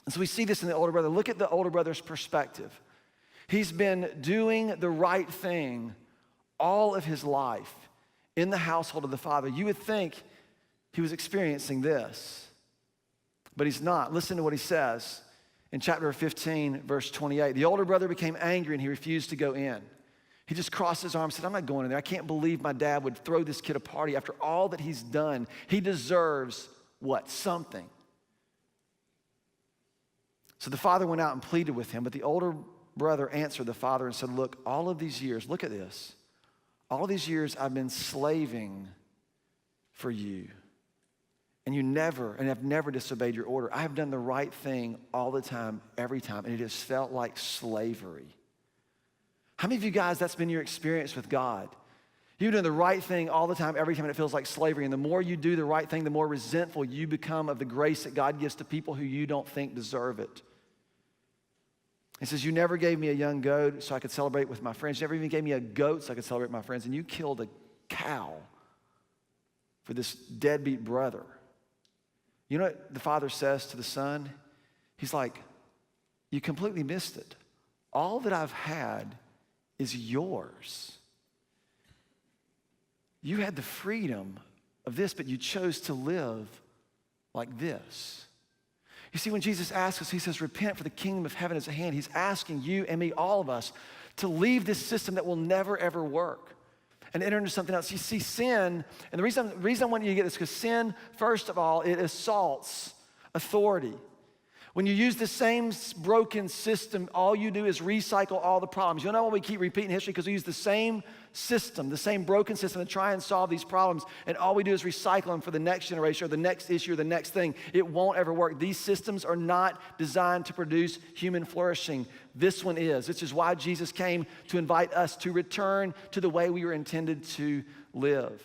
And so we see this in the older brother. Look at the older brother's perspective. He's been doing the right thing all of his life in the household of the father. You would think he was experiencing this, but he's not. Listen to what he says in chapter 15, verse 28. The older brother became angry and he refused to go in. He just crossed his arms and said, I'm not going in there. I can't believe my dad would throw this kid a party after all that he's done. He deserves what? Something. So the father went out and pleaded with him, but the older brother answered the father and said, look, all of these years, look at this. All of these years I've been slaving for you. And I've never disobeyed your order. I have done the right thing all the time, every time, and it has felt like slavery. How many of you guys, that's been your experience with God? You're doing the right thing all the time, every time, and it feels like slavery. And the more you do the right thing, the more resentful you become of the grace that God gives to people who you don't think deserve it. He says, you never gave me a young goat so I could celebrate with my friends. You never even gave me a goat so I could celebrate with my friends. And you killed a cow for this deadbeat brother. You know what the father says to the son? He's like, you completely missed it. All that I've had is yours. You had the freedom of this, but you chose to live like this. You see, when Jesus asks us, he says, repent, for the kingdom of heaven is at hand. He's asking you and me, all of us, to leave this system that will never, ever work and enter into something else. You see, sin, and the reason I want you to get this, because sin, first of all, it assaults authority. When you use the same broken system, all you do is recycle all the problems. You know why we keep repeating history? Because we use the same system, the same broken system to try and solve these problems, and all we do is recycle them for the next generation or the next issue or the next thing. It won't ever work. These systems are not designed to produce human flourishing. This one is. This is why Jesus came to invite us to return to the way we were intended to live.